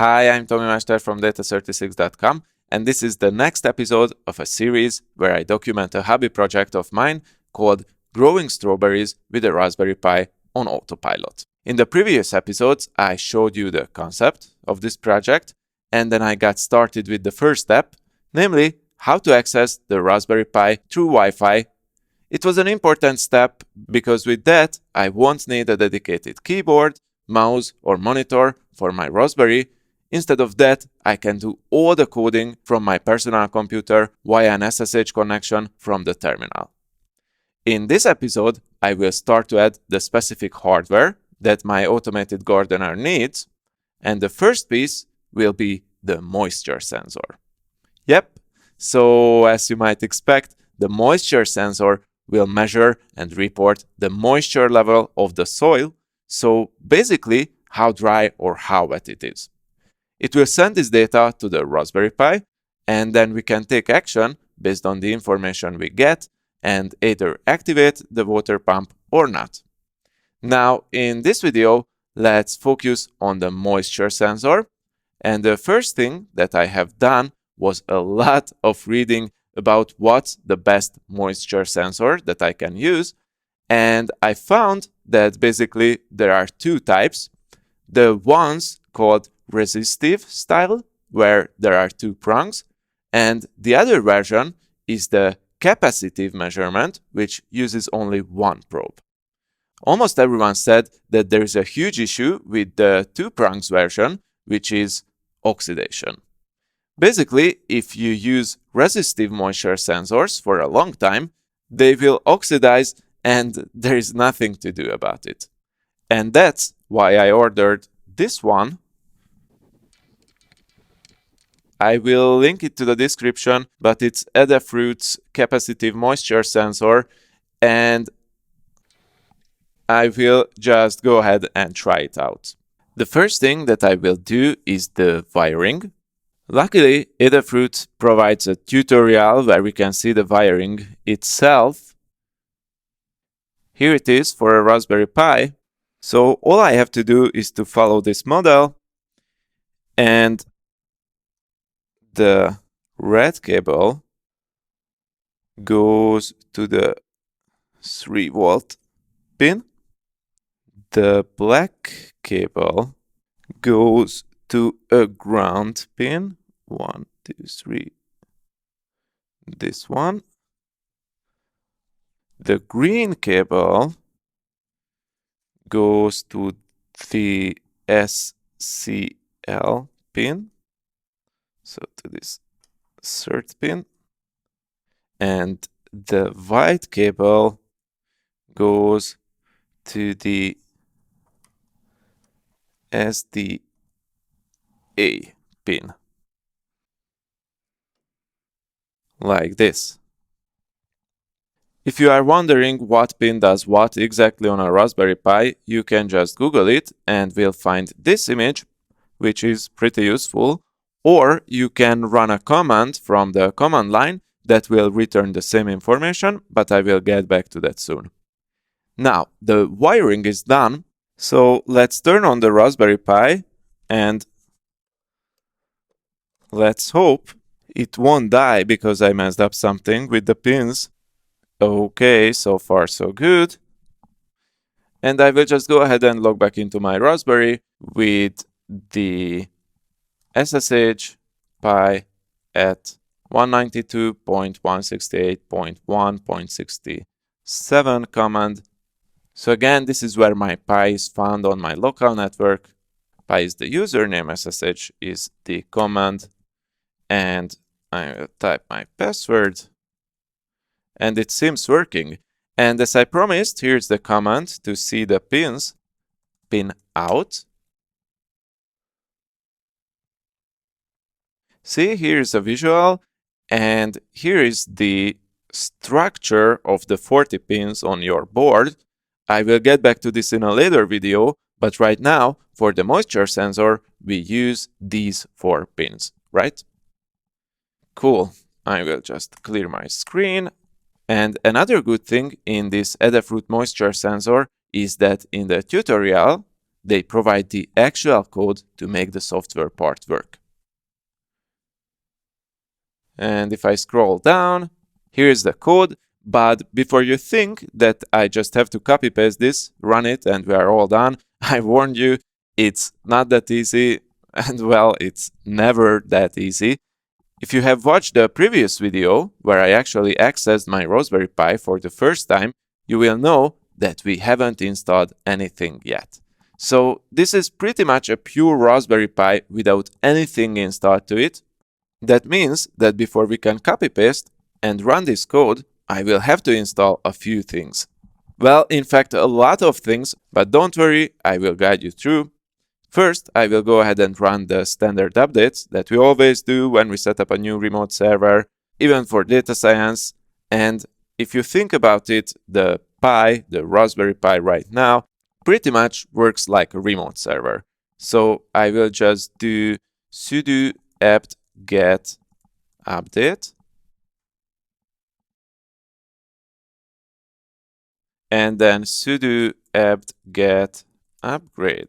Hi, I'm Tommy Master from data36.com, and this is the next episode of a series where I document a hobby project of mine called Growing Strawberries with a Raspberry Pi on autopilot. In the previous episodes, I showed you the concept of this project, and then I got started with the first step, namely how to access the Raspberry Pi through Wi-Fi. It was an important step because with that, I won't need a dedicated keyboard, mouse, or monitor for my Raspberry. Instead of that, I can do all the coding from my personal computer via an SSH connection from the terminal. In this episode, I will start to add the specific hardware that my automated gardener needs, and the first piece will be the moisture sensor. Yep, so as you might expect, the moisture sensor will measure and report the moisture level of the soil, so basically how dry or how wet it is. It will send this data to the Raspberry Pi, and then we can take action based on the information we get and either activate the water pump or not. Now, in this video, let's focus on the moisture sensor. And the first thing that I have done was a lot of reading about what's the best moisture sensor that I can use. And I found that basically there are two types. The ones called resistive style, where there are two prongs, and the other version is the capacitive measurement, which uses only one probe. Almost everyone said that there is a huge issue with the two prongs version, which is oxidation. Basically, if you use resistive moisture sensors for a long time, they will oxidize and there is nothing to do about it. And that's why I ordered this one. I will link it to the description, but it's Adafruit's capacitive moisture sensor, and I will just go ahead and try it out. The first thing that I will do is the wiring. Luckily, Adafruit provides a tutorial where we can see the wiring itself. Here it is for a Raspberry Pi. So all I have to do is to follow this model, and the red cable goes to the 3-volt pin. The black cable goes to a ground pin. 1, 2, 3. This one. The green cable goes to the SCL pin. So to this third pin. And the white cable goes to the SDA pin. Like this. If you are wondering what pin does what exactly on a Raspberry Pi, you can just Google it and will find this image, which is pretty useful. Or you can run a command from the command line that will return the same information, but I will get back to that soon. Now, the wiring is done, so let's turn on the Raspberry Pi and let's hope it won't die because I messed up something with the pins. Okay, so far so good. And I will just go ahead and log back into my Raspberry with the SSH Pi at 192.168.1.67 command. So again, this is where my Pi is found on my local network. Pi is the username, SSH is the command, and I will type my password, and it seems working. And as I promised, here's the command to see the pins. Pin out. See, here's a visual, and here is the structure of the 40 pins on your board. I will get back to this in a later video, but right now, for the moisture sensor, we use these 4 pins, right? Cool. I will just clear my screen. And another good thing in this Adafruit moisture sensor is that in the tutorial, they provide the actual code to make the software part work. And if I scroll down, here's the code. But before you think that I just have to copy paste this, run it, and we are all done, I warned you, it's not that easy. And well, it's never that easy. If you have watched the previous video where I actually accessed my Raspberry Pi for the first time, you will know that we haven't installed anything yet. So this is pretty much a pure Raspberry Pi without anything installed to it. That means that before we can copy paste and run this code, I will have to install a few things. Well, in fact, a lot of things, but don't worry, I will guide you through. First, I will go ahead and run the standard updates that we always do when we set up a new remote server, even for data science. And if you think about it, the Pi, the Raspberry Pi right now, pretty much works like a remote server. So I will just do sudo apt-get update. And then sudo apt-get upgrade.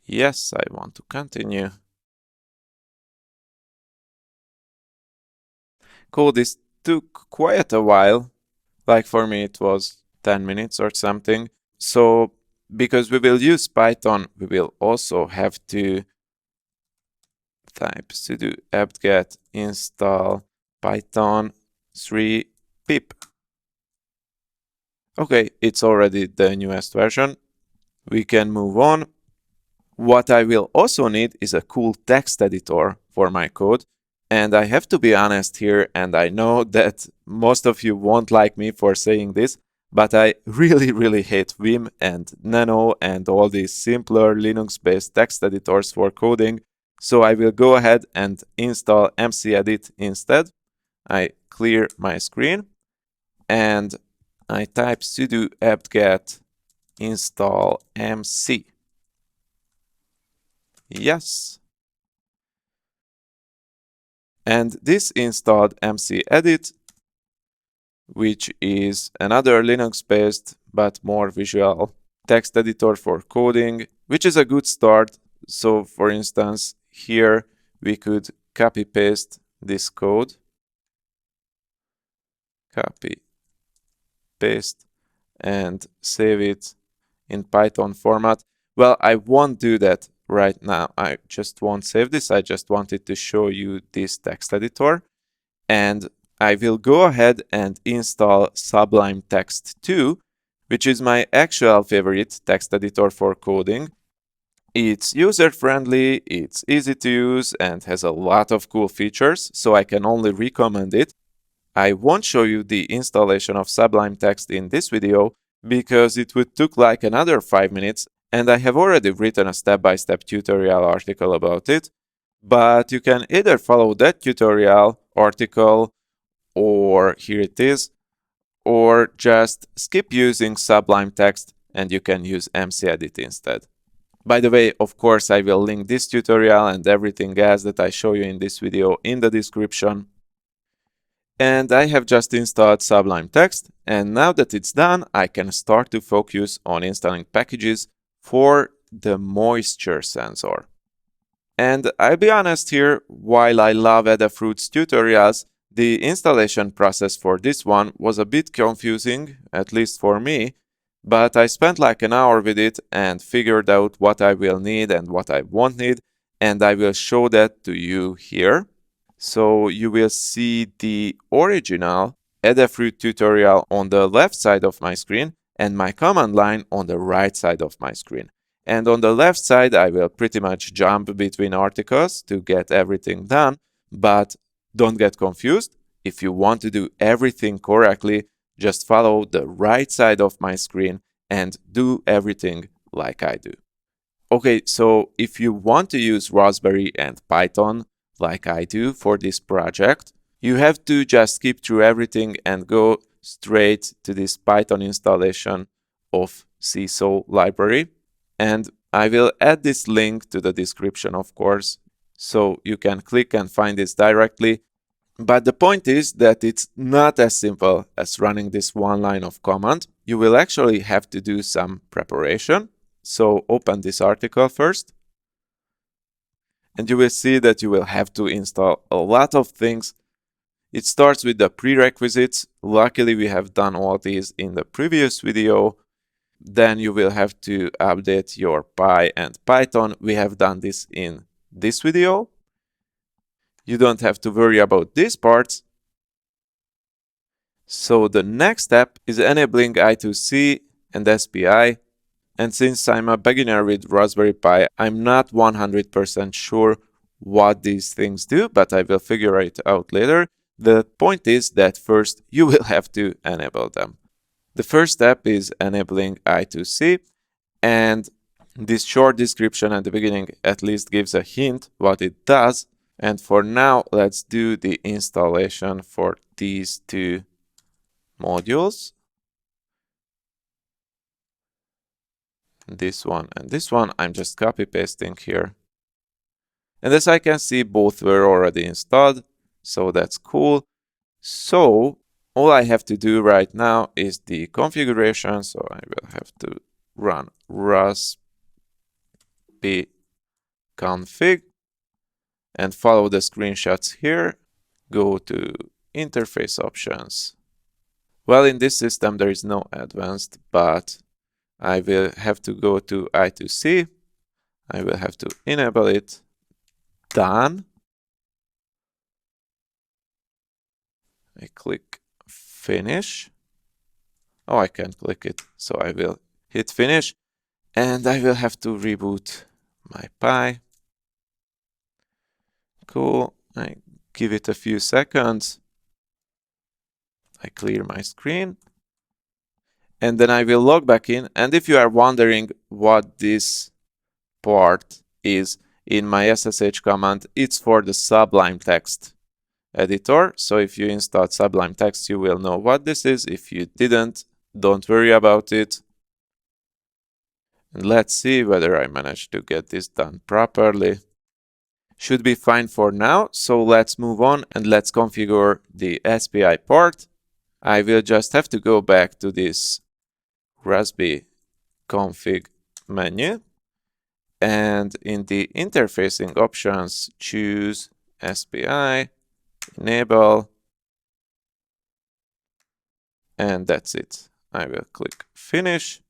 Yes, I want to continue. Cool, this took quite a while. Like for me, it was 10 minutes or something. So because we will use Python, we will also have to type sudo apt-get install python 3 pip. Okay, it's already the newest version. We can move on. What I will also need is a cool text editor for my code. And I have to be honest here, and I know that most of you won't like me for saying this, but I really hate Vim and Nano and all these simpler Linux-based text editors for coding. So I will go ahead and install mcedit instead. I clear my screen and I type sudo apt-get install mc. Yes. And this installed mcedit, which is another Linux-based but more visual text editor for coding, which is a good start. So for instance, here we could copy paste this code. Copy, paste, and save it in Python format. Well, I won't do that right now. I just won't save this. I just wanted to show you this text editor. And I will go ahead and install Sublime Text 2, which is my actual favorite text editor for coding. It's user-friendly, it's easy to use, and has a lot of cool features, so I can only recommend it. I won't show you the installation of Sublime Text in this video because it would took like another 5 minutes, and I have already written a step-by-step tutorial article about it. But you can either follow that tutorial article, or here it is, or just skip using Sublime Text and you can use mcedit instead. By the way, of course, I will link this tutorial and everything else that I show you in this video in the description. And I have just installed Sublime Text, and now that it's done, I can start to focus on installing packages for the moisture sensor. And I'll be honest here, while I love Adafruit's tutorials, the installation process for this one was a bit confusing, at least for me, but I spent like an hour with it and figured out what I will need and what I won't need, and I will show that to you here. So you will see the original Adafruit tutorial on the left side of my screen and my command line on the right side of my screen. And on the left side, I will pretty much jump between articles to get everything done, but don't get confused. If you want to do everything correctly, just follow the right side of my screen and do everything like I do. Okay, so if you want to use Raspberry and Python like I do for this project, you have to just skip through everything and go straight to this Python installation of seesaw library. And I will add this link to the description, of course, so you can click and find this directly. But the point is that it's not as simple as running this one line of command. you will actually have to do some preparation. So open this article first. And you will see that you will have to install a lot of things. It starts with the prerequisites. Luckily, we have done all these in the previous video. Then you will have to update your Py and Python. We have done this in this video. You don't have to worry about these parts. So the next step is enabling I2C and SPI. And since I'm a beginner with Raspberry Pi, I'm not 100% sure what these things do, but I will figure it out later. The point is that first you will have to enable them. The first step is enabling I2C, and this short description at the beginning at least gives a hint what it does. And for now, let's do the installation for these two modules. This one and this one, I'm just copy pasting here. And as I can see, both were already installed, so that's cool. So all I have to do right now is the configuration. So I will have to run rasp config and follow the screenshots here. Go to interface options. Well, in this system, there is no advanced, but I will have to go to I2C. I will have to enable it. Done. I click finish. Oh, I can't click it. So I will hit finish. And I will have to reboot my Pi. Cool. I give it a few seconds. I clear my screen. And then I will log back in. And if you are wondering what this part is in my SSH command, it's for the Sublime text editor. So if you installed Sublime text, you will know what this is. If you didn't, don't worry about it. And let's see whether I managed to get this done properly. Should be fine for now. So let's move on and let's configure the SPI part. I will just have to go back to this Raspi config menu. And in the interfacing options, choose SPI, enable, and that's it. I will click finish.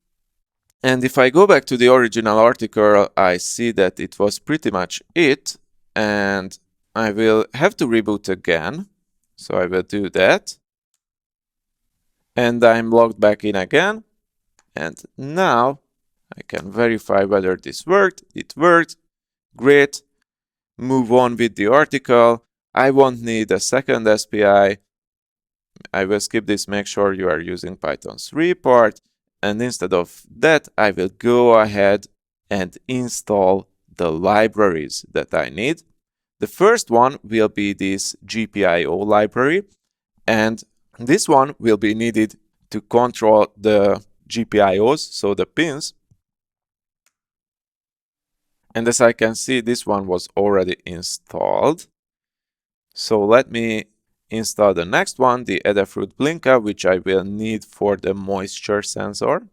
And if I go back to the original article, I see that it was pretty much it. And I will have to reboot again. So I will do that. And I'm logged back in again. And now I can verify whether this worked. It worked. Great. Move on with the article. I won't need a second SPI. I will skip this. Make sure you are using Python 3 part. And instead of that, I will go ahead and install the libraries that I need. The first one will be this GPIO library. And this one will be needed to control the GPIOs, so the pins. And as I can see, this one was already installed. So let me install the next one, the Adafruit Blinka, which I will need for the moisture sensor.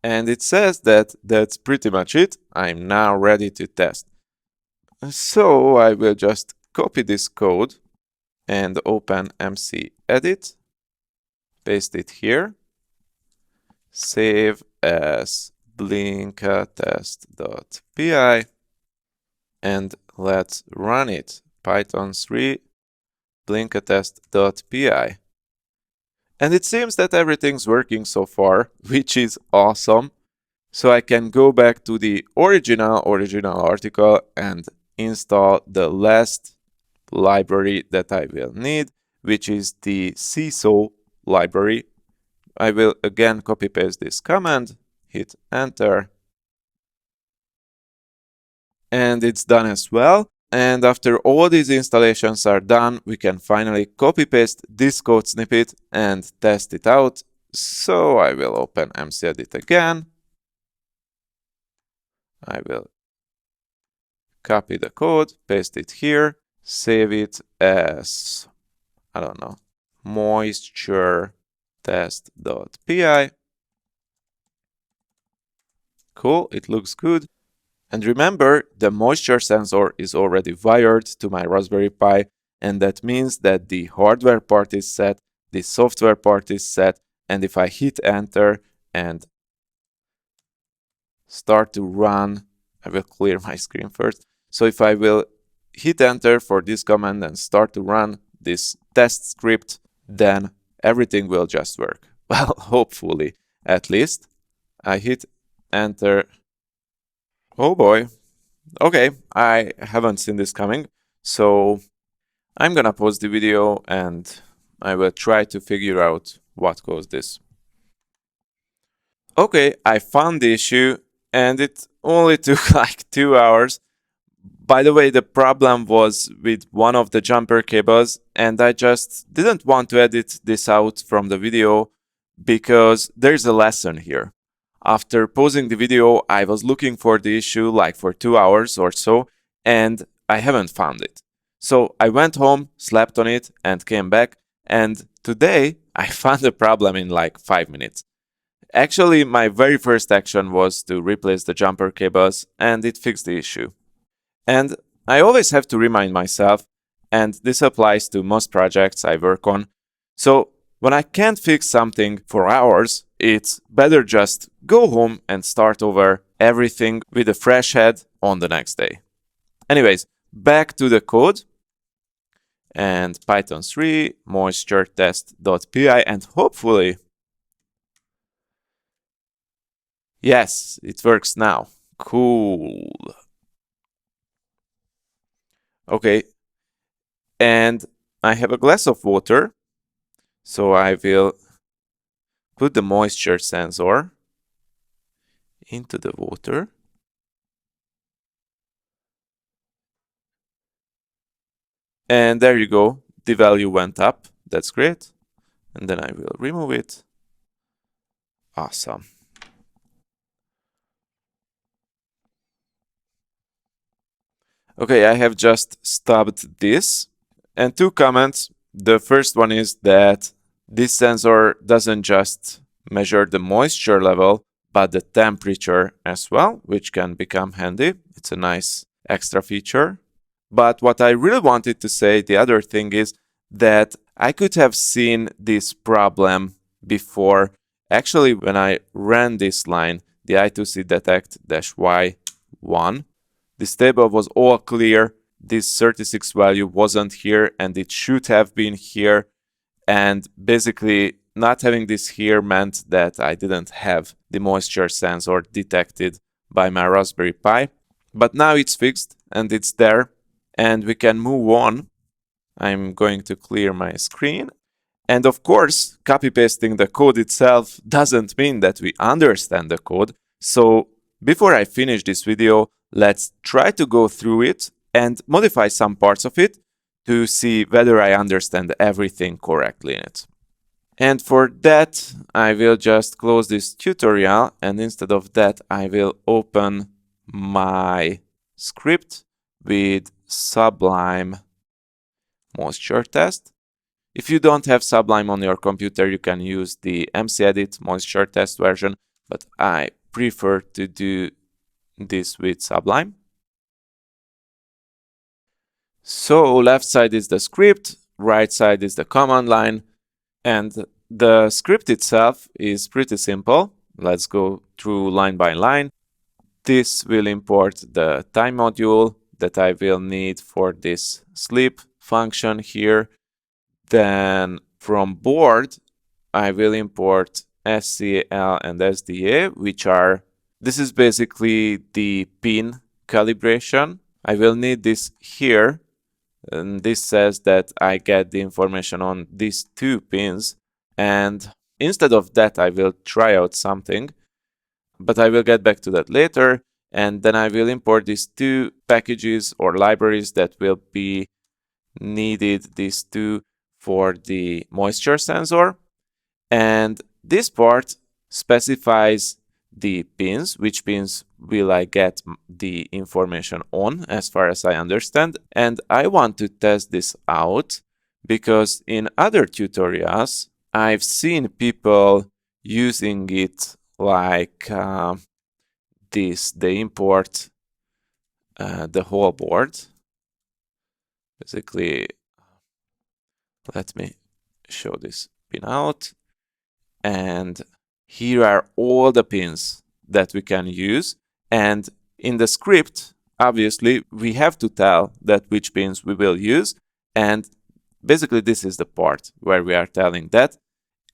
And it says that that's pretty much it. I'm now ready to test. So I will just copy this code and open mcedit, paste it here, save as blinkatest.py, and let's run it. Python 3 blinkatest.py. And it seems that everything's working so far, which is awesome. So I can go back to the original article and install the last library that I will need, which is the seesaw library. I will again copy paste this command, hit enter, and it's done as well. And after all these installations are done, we can finally copy paste this code snippet and test it out. So I will open mcedit again. I will copy the code, paste it here, save it as, I don't know, moisture test.py. Cool, it looks good. And remember, the moisture sensor is already wired to my Raspberry Pi, and that means that the hardware part is set, the software part is set, and if I hit enter and start to run, I will clear my screen first. So if I will hit enter for this command and start to run this test script, then everything will just work. Well, hopefully, at least. I hit enter. Oh boy. Okay, I haven't seen this coming. So I'm gonna pause the video and I will try to figure out what caused this. Okay, I found the issue and it only took like 2 hours. By the way, the problem was with one of the jumper cables, and I just didn't want to edit this out from the video because there's a lesson here. After pausing the video, I was looking for the issue like for 2 hours or so, and I haven't found it. So I went home, slept on it, and came back, and today I found the problem in like 5 minutes. Actually, my very first action was to replace the jumper cables, and it fixed the issue. And I always have to remind myself, and this applies to most projects I work on. So when I can't fix something for hours, it's better just go home and start over everything with a fresh head on the next day. Anyways, back to the code. And Python 3 moisture test.py, and hopefully, yes, it works now. Cool. Okay, and I have a glass of water, so I will put the moisture sensor into the water. And there you go, the value went up, that's great. And then I will remove it. Awesome. Okay, I have just stopped this. And 2 comments. The first one is that this sensor doesn't just measure the moisture level, but the temperature as well, which can become handy. It's a nice extra feature. But what I really wanted to say, the other thing is that I could have seen this problem before. Actually, when I ran this line, the I2C detect-y1, this table was all clear. This 36 value wasn't here and it should have been here. And basically, not having this here meant that I didn't have the moisture sensor detected by my Raspberry Pi. But now it's fixed and it's there. And we can move on. I'm going to clear my screen. And of course, copy-pasting the code itself doesn't mean that we understand the code. So before I finish this video, let's try to go through it and modify some parts of it to see whether I understand everything correctly in it. And for that, I will just close this tutorial, and instead of that, I will open my script with Sublime moisture test. If you don't have Sublime on your computer, you can use the mcedit moisture test version, but I prefer to do this with Sublime. So left side is the script, right side is the command line, and the script itself is pretty simple. Let's go through line by line. This will import the time module that I will need for this sleep function here. Then from board, I will import SCL and SDA, which are, this is basically the pin calibration. I will need this here. And this says that I get the information on these 2 pins. And instead of that, I will try out something, but I will get back to that later. And then I will import these 2 packages or libraries that will be needed, these 2 for the moisture sensor. And this part specifies the pins, which pins will I get the information on, as far as I understand. And I want to test this out because in other tutorials, I've seen people using it like this. They import the whole board. Basically, let me show this pin out. And here are all the pins that we can use. And in the script, obviously, we have to tell that which pins we will use. And basically, this is the part where we are telling that.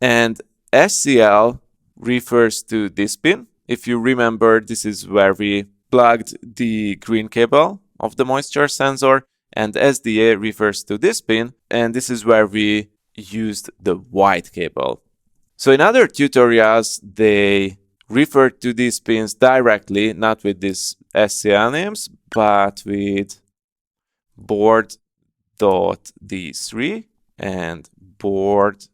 And SCL refers to this pin. If you remember, this is where we plugged the green cable of the moisture sensor. And SDA refers to this pin. And this is where we used the white cable. So in other tutorials, they refer to these pins directly, not with these SCL names, but with board.d3 and board.d2,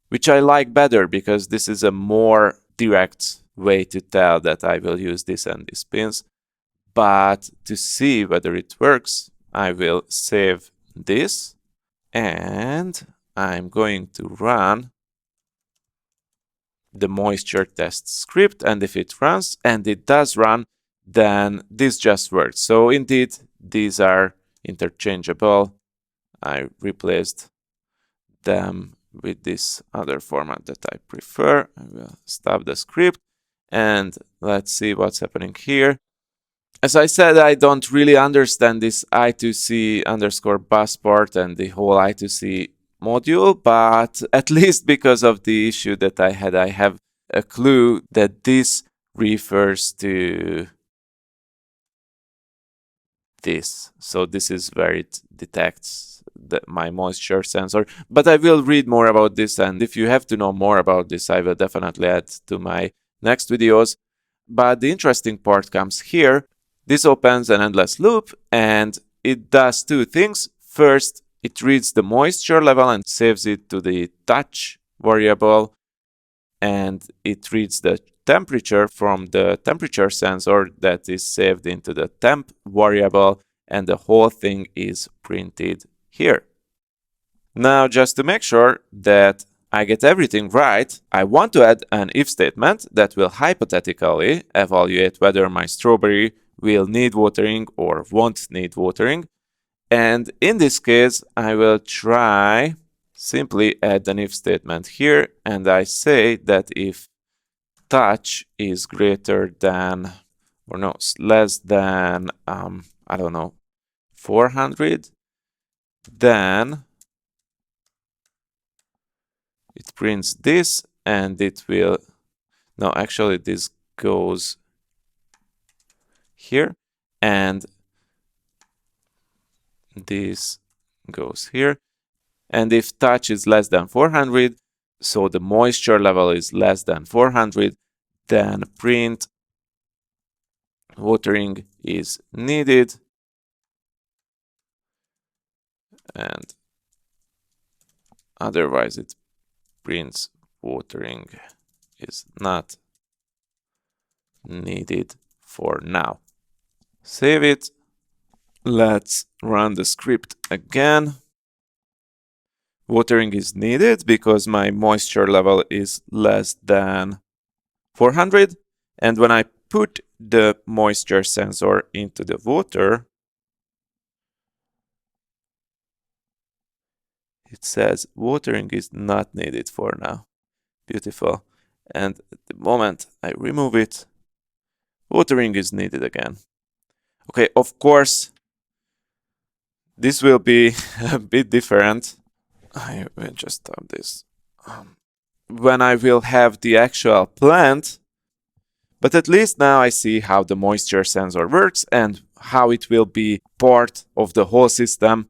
which I like better because this is a more direct way to tell that I will use this and these pins. But to see whether it works, I will save this and I'm going to run the moisture test script, and if it runs, and it does run, then this just works. So indeed, these are interchangeable. I replaced them with this other format that I prefer. I will stop the script, and let's see what's happening here. As I said, I don't really understand this I2C_bus part and the whole I2C module, but at least because of the issue that I have a clue that this refers to this. So this is where it detects my moisture sensor. But I will read more about this, and if you have to know more about this, I will definitely add to my next videos. But the interesting part comes here. This opens an endless loop, and it does two things. First, it reads the moisture level and saves it to the touch variable, and it reads the temperature from the temperature sensor that is saved into the temp variable, and the whole thing is printed here. Now, just to make sure that I get everything right, I want to add an if statement that will hypothetically evaluate whether my strawberry will need watering or won't need watering. And in this case, I will try simply add an if statement here, and I say that if touch is greater than, or no, less than, I don't know, 400, then it prints this, and it will, no, actually this goes here, and this goes here. And if touch is less than 400, so the moisture level is less than 400, then print watering is needed. And otherwise it prints watering is not needed for now. Save it. Let's run the script again. Watering is needed because my moisture level is less than 400. And when I put the moisture sensor into the water, it says watering is not needed for now. Beautiful. And at the moment I remove it, watering is needed again. Okay, of course, this will be a bit different. I will just stop this. When I will have the actual plant, but at least now I see how the moisture sensor works and how it will be part of the whole system.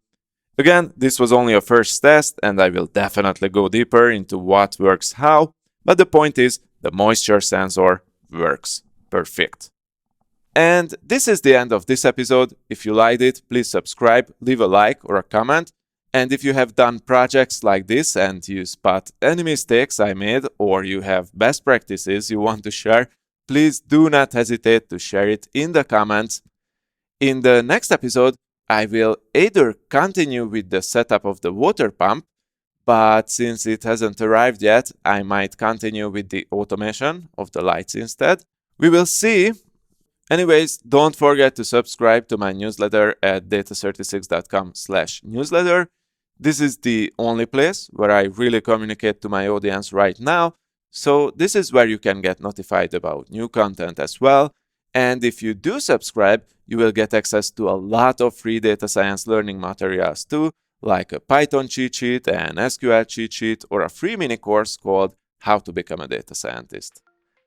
Again, this was only a first test, and I will definitely go deeper into what works how, but the point is the moisture sensor works perfect. And this is the end of this episode. If you liked it, please subscribe, leave a like or a comment. And if you have done projects like this and you spot any mistakes I made, or you have best practices you want to share, please do not hesitate to share it in the comments. In the next episode, I will either continue with the setup of the water pump, but since it hasn't arrived yet, I might continue with the automation of the lights instead. We will see. Anyways, don't forget to subscribe to my newsletter at data36.com/newsletter. This is the only place where I really communicate to my audience right now. So this is where you can get notified about new content as well. And if you do subscribe, you will get access to a lot of free data science learning materials too, like a Python cheat sheet, an SQL cheat sheet, or a free mini course called How to Become a Data Scientist.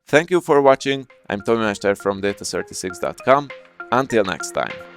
Thank you for watching. I'm Tomi Mester from data36.com. Until next time.